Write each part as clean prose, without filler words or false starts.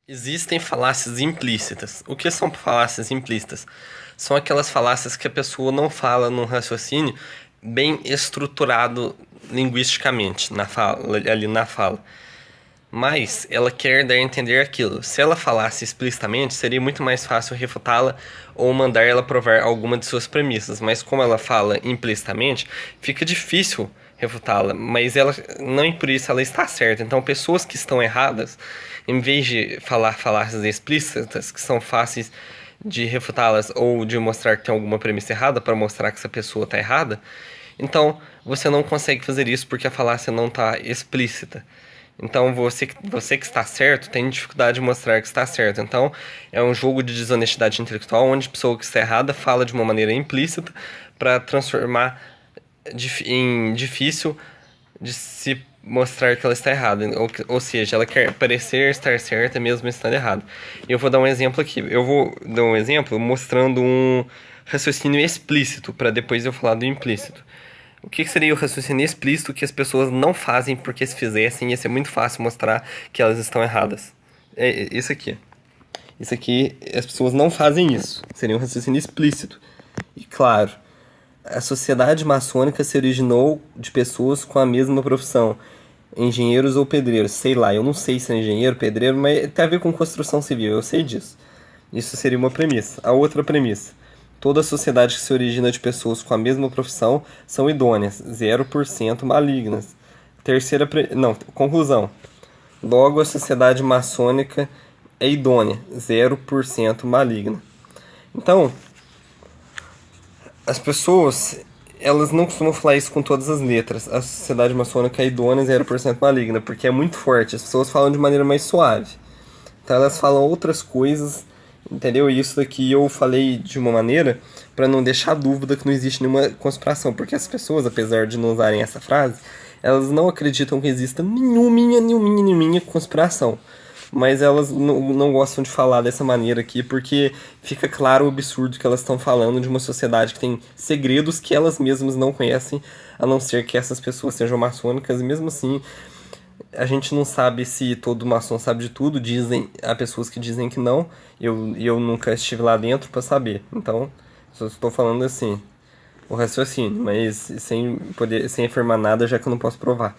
Existem falácias implícitas. O que são falácias implícitas? São aquelas falácias que a pessoa não fala num raciocínio bem estruturado linguisticamente ali na fala. Mas ela quer dar a entender aquilo. Se ela falasse explicitamente, seria muito mais fácil refutá-la ou mandar ela provar alguma de suas premissas. Mas como ela fala implicitamente, fica difícil refutá-la. Mas ela não é por isso ela está certa. Então, pessoas que estão erradas, em vez de falar falácias explícitas, que são fáceis de refutá-las ou de mostrar que tem alguma premissa errada para mostrar que essa pessoa está errada, então você não consegue fazer isso porque a falácia não está explícita. Então você que está certo tem dificuldade de mostrar que está certo. Então é um jogo de desonestidade intelectual onde a pessoa que está errada fala de uma maneira implícita para transformar em difícil de se mostrar que ela está errada. Ou seja, ela quer parecer estar certa mesmo estando errada. E eu vou dar um exemplo aqui. Eu vou dar um exemplo mostrando um raciocínio explícito para depois eu falar do implícito. O que seria o raciocínio explícito que as pessoas não fazem porque se fizessem ia ser muito fácil mostrar que elas estão erradas? É isso aqui. Isso aqui, as pessoas não fazem isso. Seria um raciocínio explícito. E claro, a sociedade maçônica se originou de pessoas com a mesma profissão. Engenheiros ou pedreiros, sei lá, eu não sei se é engenheiro, pedreiro, mas tem a ver com construção civil, eu sei disso. Isso seria uma premissa. A outra premissa: toda sociedade que se origina de pessoas com a mesma profissão são idôneas, 0% malignas. Conclusão. Logo, a sociedade maçônica é idônea, 0% maligna. Então, as pessoas, elas não costumam falar isso com todas as letras. A sociedade maçônica é idônea, 0% maligna, porque é muito forte. As pessoas falam de maneira mais suave. Então elas falam outras coisas, entendeu? E isso daqui eu falei de uma maneira para não deixar dúvida que não existe nenhuma conspiração, porque as pessoas, apesar de não usarem essa frase, elas não acreditam que exista nenhuma conspiração. Mas elas não gostam de falar dessa maneira aqui, porque fica claro o absurdo que elas estão falando de uma sociedade que tem segredos que elas mesmas não conhecem, a não ser que essas pessoas sejam maçônicas, e mesmo assim a gente não sabe se todo maçom sabe de tudo. Há pessoas que dizem que não. Eu nunca estive lá dentro para saber. Então, só estou falando assim, o raciocínio, mas sem afirmar nada, já que eu não posso provar.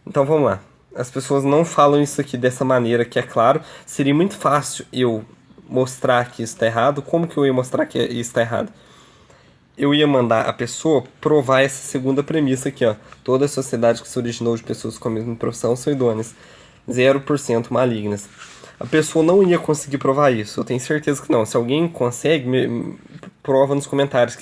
Então vamos lá. As pessoas não falam isso aqui dessa maneira, que é claro. Seria muito fácil eu mostrar que isso está errado. Como que eu ia mostrar que isso está errado? Eu ia mandar a pessoa provar essa segunda premissa aqui, ó. Toda sociedade que se originou de pessoas com a mesma profissão são idôneas, 0% malignas. A pessoa não ia conseguir provar isso, eu tenho certeza que não. Se alguém consegue, prova nos comentários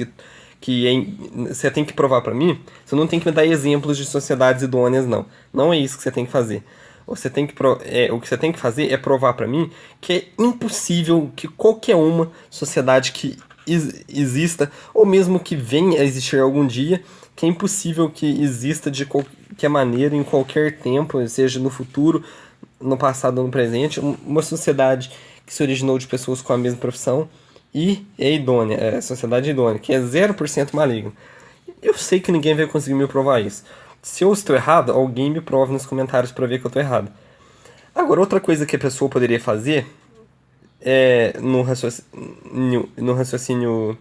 você tem que provar para mim. Você não tem que me dar exemplos de sociedades idôneas, não. Não é isso que você tem que fazer. O que você tem que fazer é provar para mim que é impossível que qualquer uma sociedade que exista, ou mesmo que venha a existir algum dia, que é impossível que exista de qualquer maneira, em qualquer tempo, seja no futuro, no passado ou no presente, uma sociedade que se originou de pessoas com a mesma profissão e é idônea, é a sociedade idônea, que é 0% maligna. Eu sei que ninguém vai conseguir me provar isso. Se eu estou errado, alguém me prova nos comentários para ver que eu estou errado. Agora, outra coisa que a pessoa poderia fazer no raciocínio.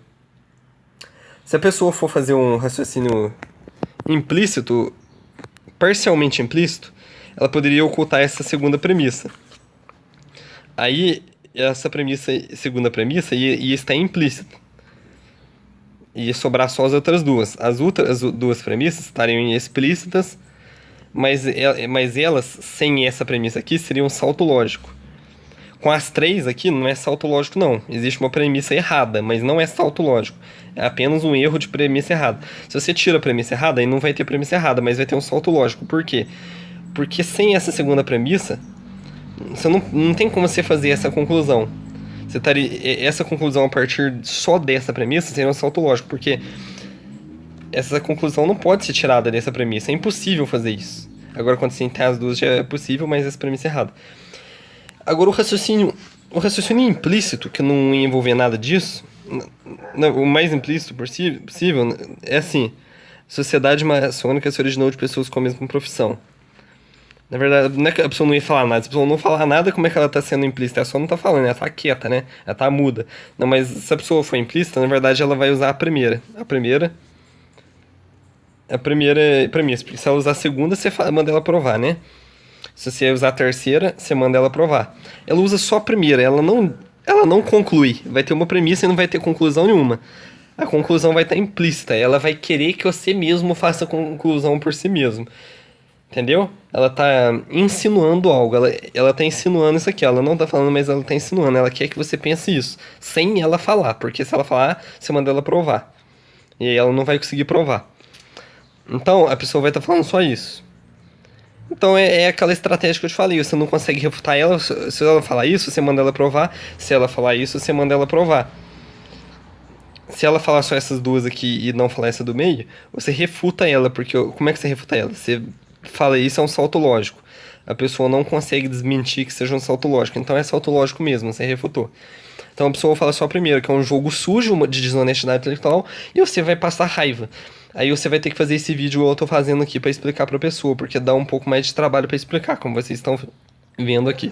Se a pessoa for fazer um raciocínio implícito, parcialmente implícito, ela poderia ocultar essa segunda premissa. Aí, essa segunda premissa, ia estar implícita. Ia sobrar só as outras duas. As outras duas premissas estariam explícitas, mas elas, sem essa premissa aqui, seriam um salto lógico. Com as três aqui, não é salto lógico, não. Existe uma premissa errada, mas não é salto lógico. É apenas um erro de premissa errada. Se você tira a premissa errada, aí não vai ter premissa errada, mas vai ter um salto lógico. Por quê? Porque sem essa segunda premissa, você não tem como você fazer essa conclusão. Essa conclusão a partir só dessa premissa seria um salto lógico, porque essa conclusão não pode ser tirada dessa premissa. É impossível fazer isso. Agora, quando você tem as duas, já é possível, mas essa premissa é errada. Agora, o raciocínio implícito, que não ia envolver nada disso, o mais implícito possível, é assim: sociedade maçônica se originou de pessoas com a mesma profissão. Na verdade, não é que a pessoa não ia falar nada. Se a pessoa não falar nada, como é que ela tá sendo implícita? Ela só não tá falando, ela tá quieta, né? Ela tá muda. Não, mas se a pessoa for implícita, na verdade ela vai usar a primeira. A primeira premissa. Porque se ela usar a segunda, você manda ela provar, né? Se você usar a terceira, você manda ela provar. Ela usa só a primeira, ela não conclui. Vai ter uma premissa e não vai ter conclusão nenhuma. A conclusão vai estar implícita. Ela vai querer que você mesmo faça a conclusão por si mesmo. Entendeu? Ela tá insinuando algo. Ela tá insinuando isso aqui. Ela não tá falando, mas ela tá insinuando. Ela quer que você pense isso. Sem ela falar. Porque se ela falar, você manda ela provar. E aí ela não vai conseguir provar. Então, a pessoa vai estar falando só isso. Então é aquela estratégia que eu te falei. Você não consegue refutar ela. Se ela falar isso, você manda ela provar. Se ela falar isso, você manda ela provar. Se ela falar só essas duas aqui e não falar essa do meio, você refuta ela. Porque como é que você refuta ela? Você fala isso é um salto lógico. A pessoa não consegue desmentir que seja um salto lógico. Então é salto lógico mesmo, você refutou. Então a pessoa fala só primeiro que é um jogo sujo de desonestidade intelectual e você vai passar raiva. Aí você vai ter que fazer esse vídeo que eu tô fazendo aqui pra explicar pra pessoa, porque dá um pouco mais de trabalho pra explicar, como vocês estão vendo aqui.